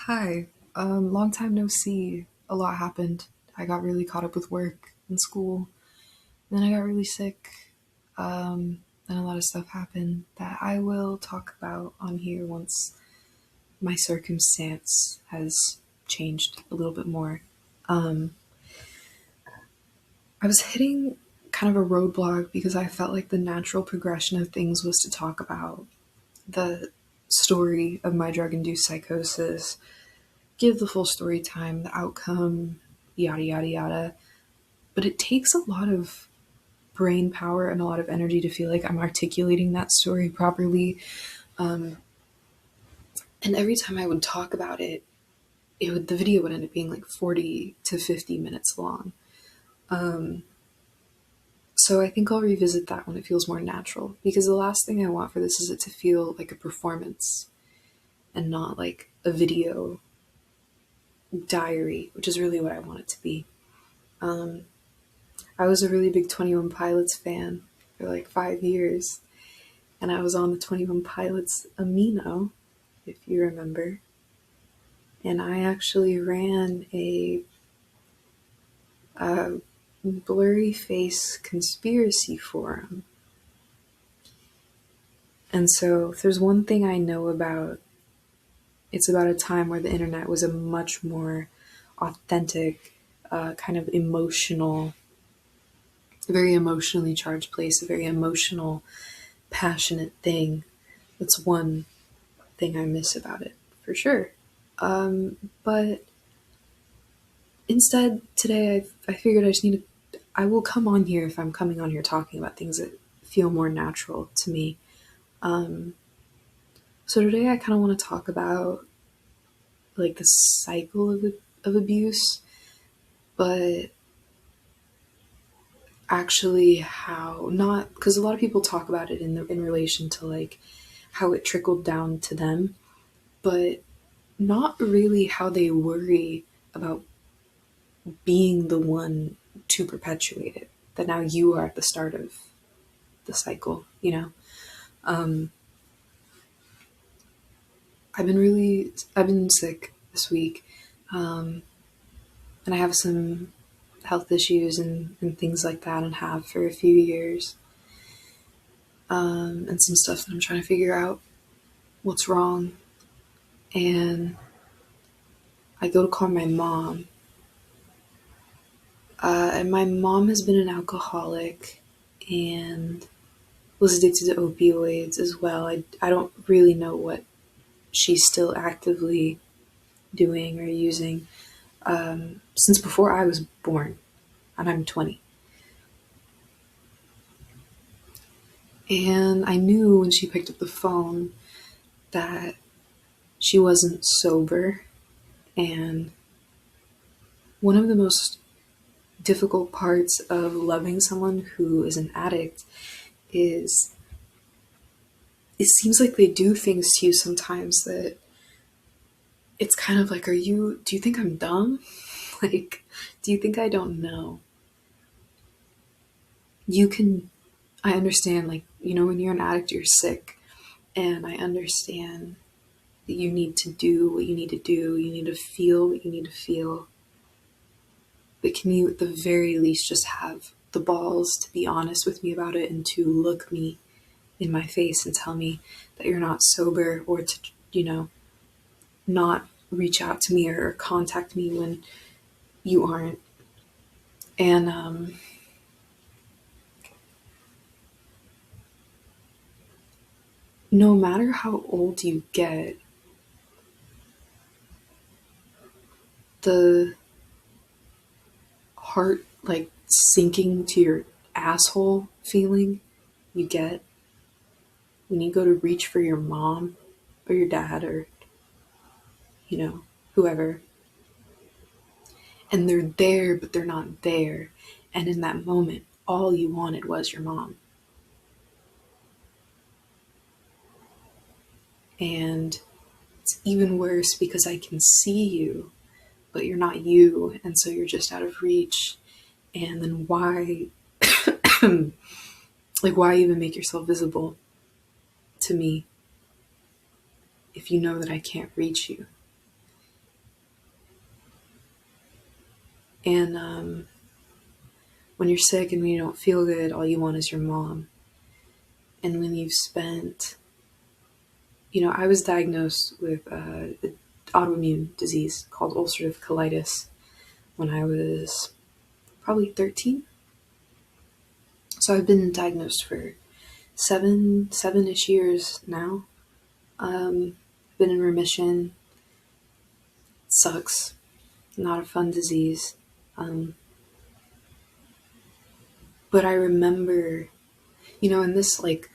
Hi. Long time no see. A lot happened. I got really caught up with work and school. Then I got really sick. And a lot of stuff happened that I will talk about on here once my circumstance has changed a little bit more. Um, I was hitting kind of a roadblock because I felt like the natural progression of things was to talk about the story of my drug induced psychosis, give the full story time, the outcome, yada, yada, yada. But it takes a lot of brain power and a lot of energy to feel like I'm articulating that story properly. Um, and every time I would talk about it, the video would end up being like 40 to 50 minutes long. Um, so I think I'll revisit that when it feels more natural because the last thing I want for this is it to feel like a performance and not like a video diary, which is really what I want it to be. Um, I was a really big 21 Pilots fan for like 5 years, and I was on the 21 Pilots Amino, if you remember. And I actually ran a blurry face conspiracy forum. And so, if there's one thing I know about, it's about a time where the internet was a much more authentic, kind of emotional, very emotionally charged place, a very emotional, passionate thing. That's one thing I miss about it, for sure. But instead, today I figured I just need to. I will come on here if I'm coming on here talking about things that feel more natural to me. Um, so today I kind of want to talk about like the cycle of abuse, but actually how not because a lot of people talk about it in relation to like how it trickled down to them, but not really how they worry about being the one to perpetuate it. That now you are at the start of the cycle, you know? Um, I've been sick this week, um, and I have some health issues and things like that, and have for a few years, and some stuff that I'm trying to figure out what's wrong. And I go to call my mom, and my mom has been an alcoholic and was addicted to opioids as well. I don't really know what she's still actively doing or using since before I was born, and I'm 20. And I knew when she picked up the phone that she wasn't sober. And one of the most difficult parts of loving someone who is an addict is it seems like they do things to you sometimes that it's kind of like, do you think I'm dumb? Like, do you think I don't know? You can, I understand, like, when you're an addict, you're sick. And I understand that you need to do what you need to do. You need to feel what you need to feel. But can you, at the very least, just have the balls to be honest with me about it and to look me in my face and tell me that you're not sober, or to, not reach out to me or contact me when you aren't. And no matter how old you get, the heart like sinking to your asshole feeling you get when you go to reach for your mom or your dad or, whoever, and they're there, but they're not there. And in that moment, all you wanted was your mom. And it's even worse because I can see you, but you're not you. And so you're just out of reach. And then why, like, why even make yourself visible to me if you know that I can't reach you? And when you're sick and when you don't feel good, all you want is your mom. And when you've spent, I was diagnosed with an autoimmune disease called ulcerative colitis when I was probably 13. So I've been diagnosed for seven-ish years now. Been in remission. Sucks. Not a fun disease. Um, but I remember, and this, like,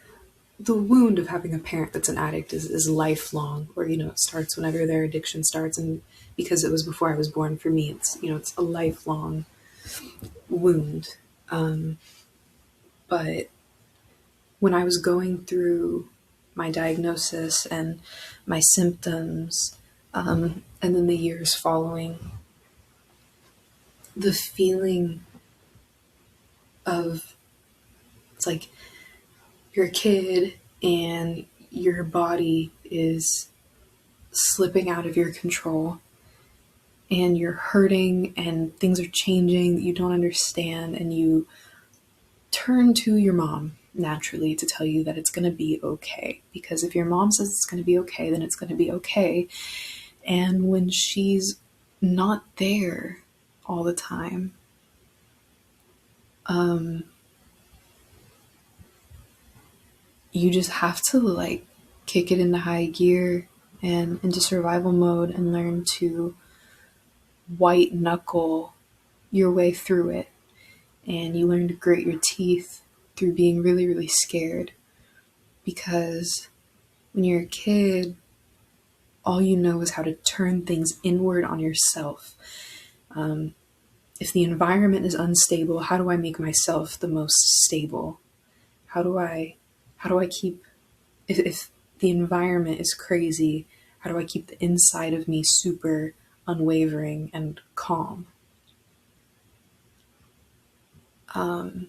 the wound of having a parent that's an addict is lifelong, or, it starts whenever their addiction starts. And because it was before I was born, for me, it's a lifelong wound. Um, but when I was going through my diagnosis and my symptoms, and then the years following, the feeling of, it's like you're a kid and your body is slipping out of your control and you're hurting and things are changing that you don't understand, and you turn to your mom naturally to tell you that it's going to be okay, because if your mom says it's going to be okay, then it's going to be okay. And when she's not there all the time, um, you just have to, like, kick it into high gear and into survival mode and learn to white knuckle your way through it. And you learn to grit your teeth through being really, really scared. Because when you're a kid, all you know is how to turn things inward on yourself. If the environment is unstable, how do I make myself the most stable? How do I keep, if the environment is crazy, how do I keep the inside of me super unwavering and calm? And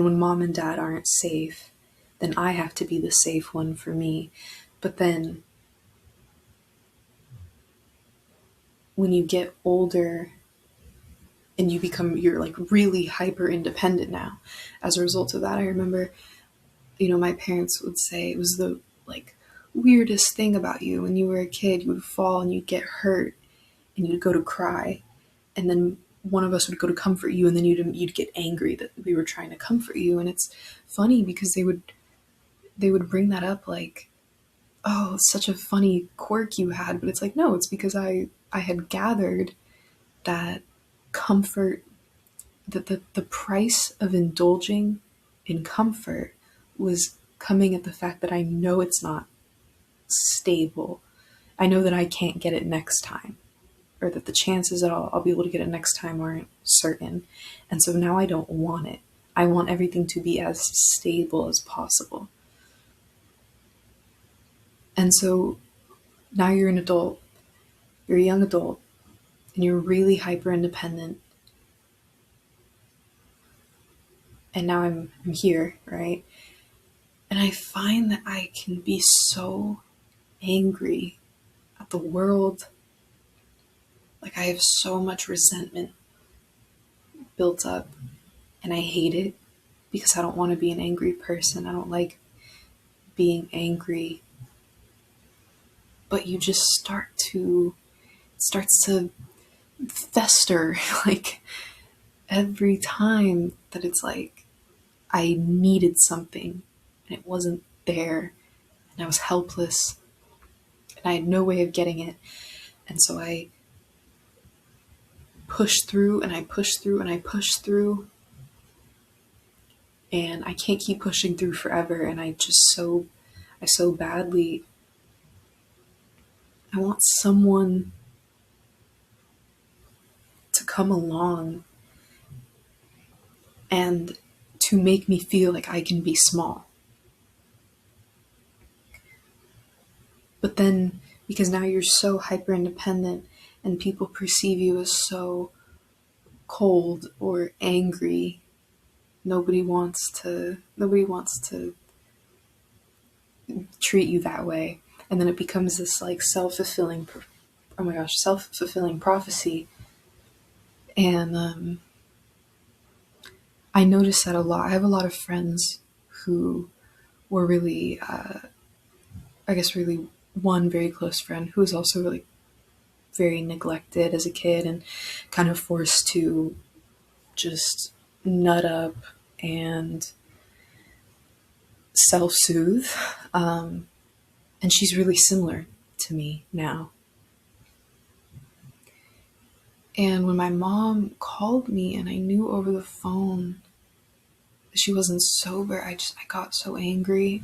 when mom and dad aren't safe, then I have to be the safe one for me. But then when you get older and you're like really hyper independent now, as a result of that, I remember, my parents would say it was the, like, weirdest thing about you. When you were a kid, you would fall and you'd get hurt and you'd go to cry. And then one of us would go to comfort you, and then you'd get angry that we were trying to comfort you. And it's funny because they would bring that up, like, oh, it's such a funny quirk you had, but it's like, no, it's because I had gathered that comfort, that the price of indulging in comfort was coming at the fact that I know it's not stable. I know that I can't get it next time, or that the chances that I'll be able to get it next time aren't certain. And so now I don't want it. I want everything to be as stable as possible. And so now you're an adult, you're a young adult, and you're really hyper independent. And now I'm here, right? And I find that I can be so angry at the world. Like, I have so much resentment built up, and I hate it because I don't want to be an angry person. I don't like being angry. But you just it starts to fester, like, every time that it's like I needed something and it wasn't there, and I was helpless and I had no way of getting it. And so I push through and I push through and I push through, and I can't keep pushing through forever. And I so badly, I want someone to come along and to make me feel like I can be small. But then, because now you're so hyper independent and people perceive you as so cold or angry, nobody wants to treat you that way. And then it becomes this, like, self-fulfilling prophecy. And I noticed that a lot. I have a lot of friends who were really, I guess, really one very close friend who was also really very neglected as a kid and kind of forced to just nut up and self soothe. And she's really similar to me now. And when my mom called me and I knew over the phone that she wasn't sober, I got so angry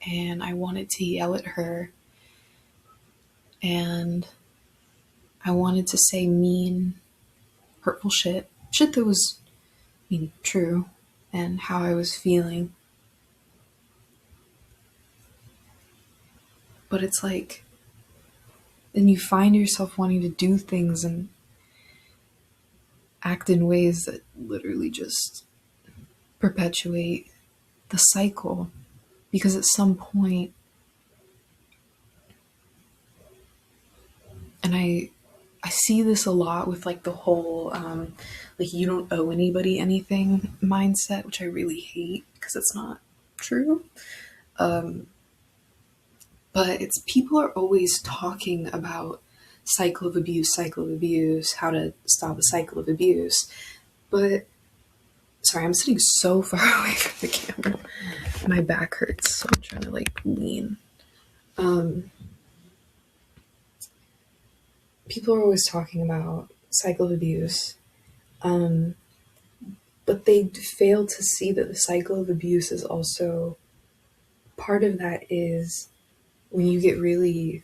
and I wanted to yell at her and I wanted to say mean, hurtful shit that was, I mean, true, and how I was feeling. But it's like, then you find yourself wanting to do things and act in ways that literally just perpetuate the cycle. Because at some point, and I see this a lot with like the whole like you don't owe anybody anything mindset, which I really hate because it's not true. But it's people are always talking about cycle of abuse, how to stop a cycle of abuse. But sorry, I'm sitting so far away from the camera. My back hurts, so I'm trying to like lean. People are always talking about cycle of abuse, but they fail to see that the cycle of abuse is also part of that is when you get really,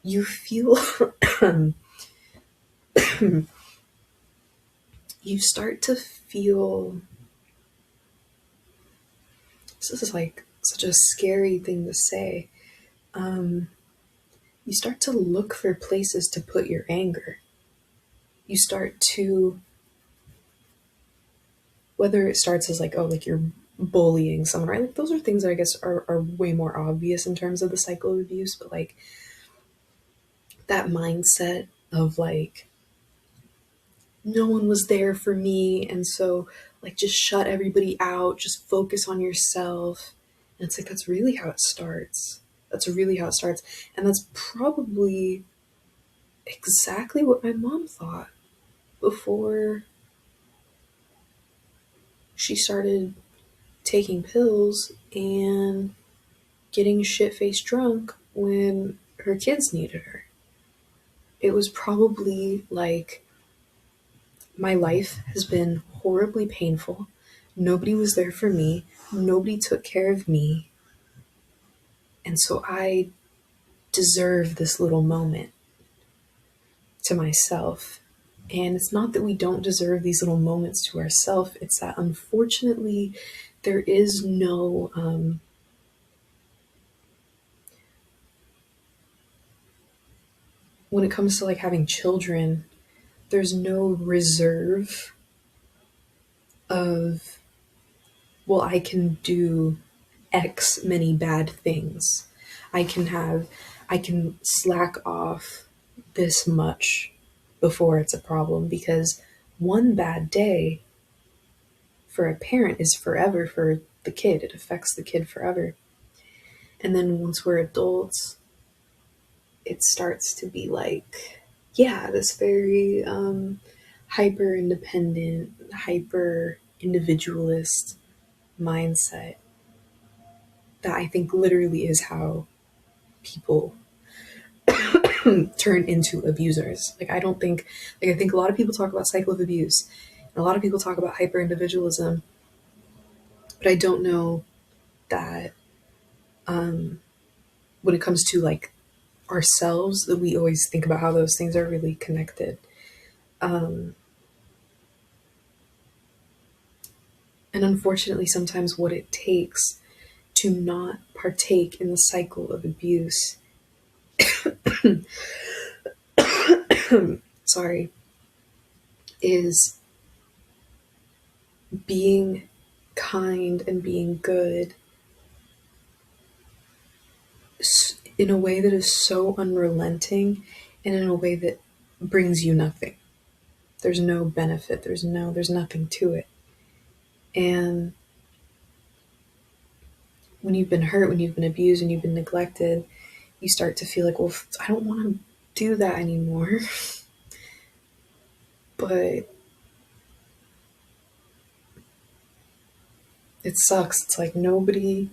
you feel, you start to feel, this is like such a scary thing to say. You start to look for places to put your anger. You start to, whether it starts as like, oh, like you're bullying someone, right? Like those are things that I guess are way more obvious in terms of the cycle of abuse, but like that mindset of like, no one was there for me, and so like just shut everybody out, just focus on yourself. And it's like that's really how it starts. That's really how it starts. And that's probably exactly what my mom thought before she started taking pills and getting shit faced drunk when her kids needed her. It was probably like, my life has been horribly painful. Nobody was there for me. Nobody took care of me. And so I deserve this little moment to myself. And it's not that we don't deserve these little moments to ourselves, it's that unfortunately there is no when it comes to like having children, there's no reserve of, well, I can do X many bad things. I can have, I can slack off this much before it's a problem, because one bad day for a parent is forever for the kid. It affects the kid forever. And then once we're adults, it starts to be like, yeah, this very hyper independent, hyper individualist mindset that I think literally is how people turn into abusers. Like I don't think, like I think a lot of people talk about cycle of abuse and a lot of people talk about hyper individualism, but I don't know that when it comes to like ourselves, that we always think about how those things are really connected. And unfortunately, sometimes what it takes to not partake in the cycle of abuse, sorry, is being kind and being good in a way that is so unrelenting and in a way that brings you nothing. There's no benefit. There's nothing to it. And when you've been hurt, when you've been abused, when you've been neglected, you start to feel like, well, I don't want to do that anymore. But it sucks. It's like nobody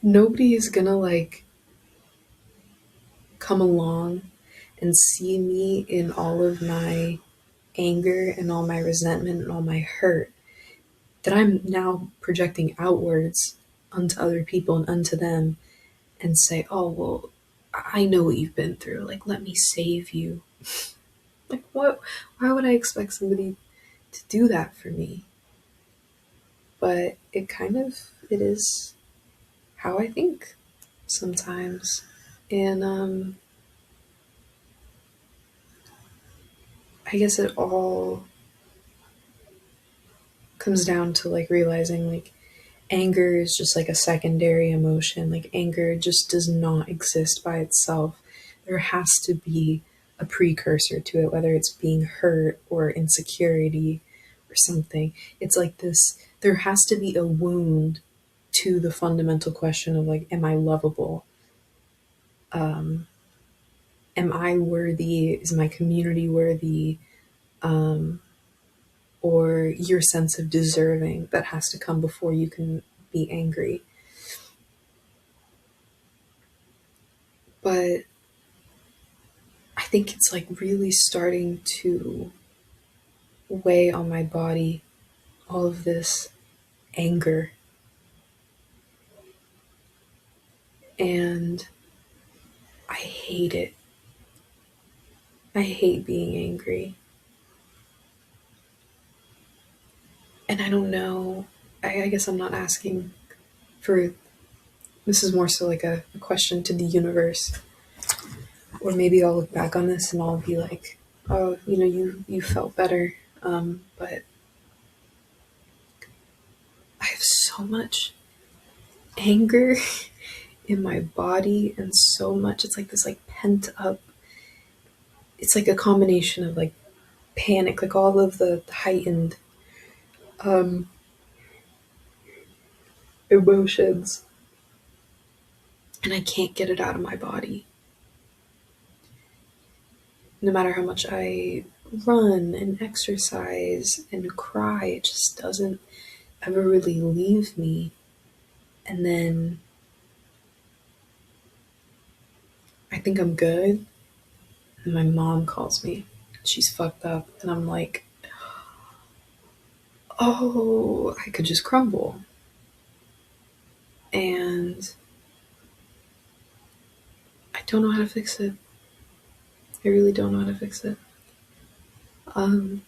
is gonna like come along and see me in all of my anger and all my resentment and all my hurt that I'm now projecting outwards onto other people and unto them, and say, oh, well, I know what you've been through. Like, let me save you. Like, what? Why would I expect somebody to do that for me? But it is how I think sometimes. And I guess it all comes down to like realizing like anger is just like a secondary emotion. Like, anger just does not exist by itself. There has to be a precursor to it, whether it's being hurt or insecurity or something. It's like this, there has to be a wound to the fundamental question of like, am I lovable? Um, am I worthy? Is my community worthy? Um, or your sense of deserving that has to come before you can be angry. But I think it's like really starting to weigh on my body, all of this anger. And I hate it. I hate being angry. And I don't know, I guess I'm not asking for, this is more so like a question to the universe. Or maybe I'll look back on this and I'll be like, oh, you felt better. But I have so much anger in my body, and so much, it's like this like pent up, it's like a combination of like panic, like all of the heightened um emotions, and I can't get it out of my body. No matter how much I run and exercise and cry, it just doesn't ever really leave me. And then I think I'm good, and my mom calls me. She's fucked up, and I'm like, oh, I could just crumble. And I don't know how to fix it. I really don't know how to fix it. Um,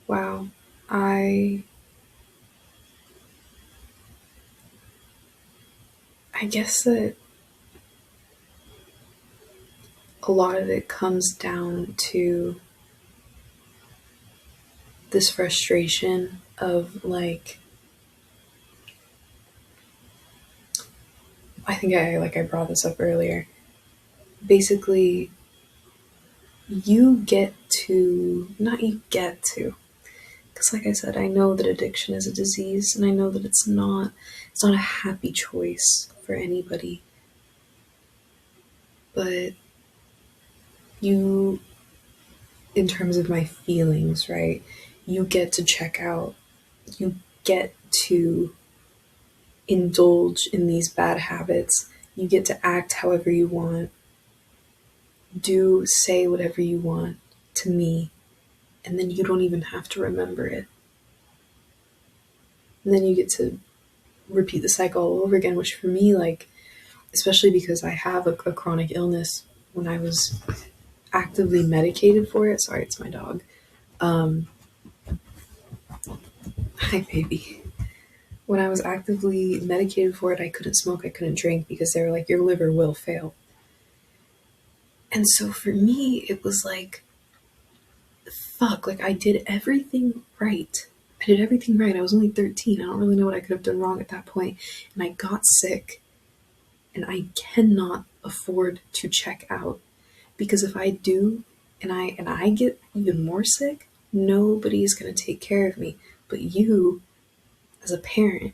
wow. I I guess that a lot of it comes down to this frustration of like, I think I brought this up earlier. Basically, you get to, not you get to, because like I said, I know that addiction is a disease, and I know that it's not a happy choice for anybody. But you, in terms of my feelings, right? You get to check out. You get to indulge in these bad habits. You get to act however you want. Do, say whatever you want to me. And then you don't even have to remember it. And then you get to repeat the cycle all over again, which for me, like, especially because I have a chronic illness, when I was actively medicated for it, sorry, it's my dog. Um, Hi, baby. When I was actively medicated for it, I couldn't smoke, I couldn't drink, because they were like, your liver will fail. And so for me, it was like, fuck, like I did everything right. I did everything right. I was only 13. I don't really know what I could have done wrong at that point. And I got sick, and I cannot afford to check out, because if I do and I get even more sick, nobody's going to take care of me. But you, as a parent,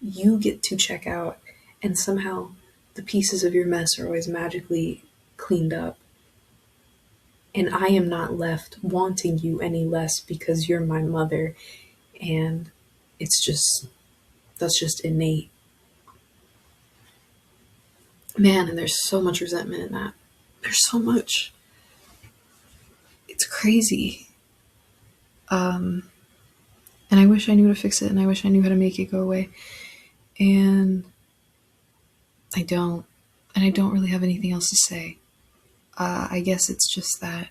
you get to check out, and somehow the pieces of your mess are always magically cleaned up. And I am not left wanting you any less because you're my mother. And it's just, that's just innate. Man, and there's so much resentment in that. There's so much. It's crazy. And I wish I knew how to fix it, and I wish I knew how to make it go away. And I don't. And I don't really have anything else to say. I guess it's just that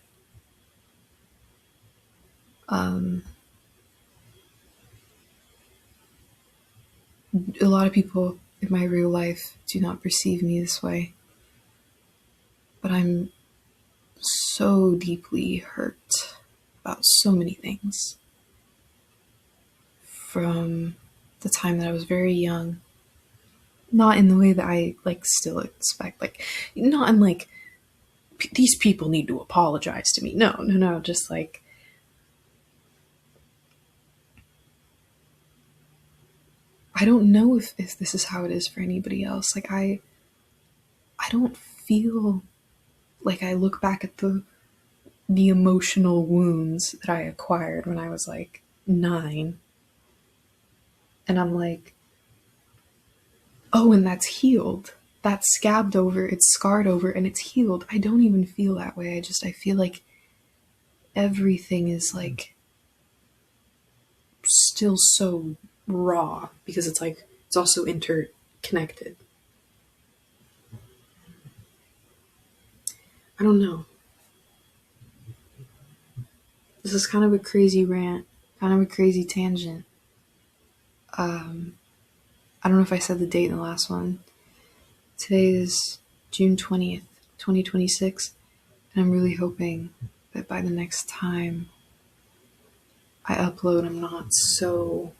a lot of people in my real life do not perceive me this way. But I'm so deeply hurt about so many things. From the time that I was very young. Not in the way that I still expect, not in these people need to apologize to me. No, just I don't know if this is how it is for anybody else. I don't feel like I look back at the emotional wounds that I acquired when I was 9, and I'm like, oh, and that's healed. That's scabbed over, it's scarred over, and it's healed. I don't even feel that way. I feel like everything is still so raw because it's also interconnected. I don't know. This is kind of a crazy rant, kind of a crazy tangent. I don't know if I said the date in the last one. Today is June 20th, 2026, and I'm really hoping that by the next time I upload, I'm not so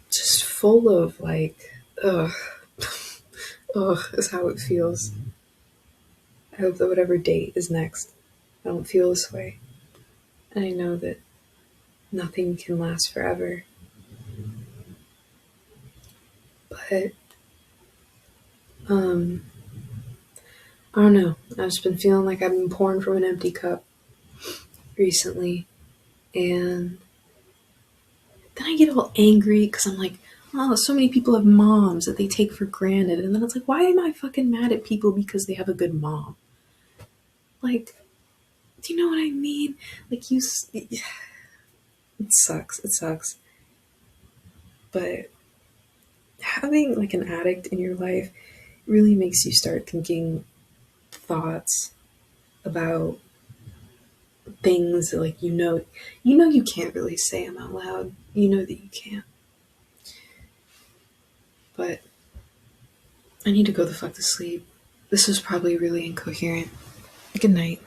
just full of ugh, ugh, is how it feels. I hope that whatever date is next, I don't feel this way. And I know that nothing can last forever. But, I don't know. I've just been feeling like I've been pouring from an empty cup recently. And then I get all angry because I'm like, oh, so many people have moms that they take for granted. And then it's like, why am I fucking mad at people because they have a good mom? Do you know what I mean? It sucks. It sucks. But having an addict in your life really makes you start thinking thoughts about things that you can't really say them out loud. You know that you can't. But I need to go the fuck to sleep. This was probably really incoherent. Good night.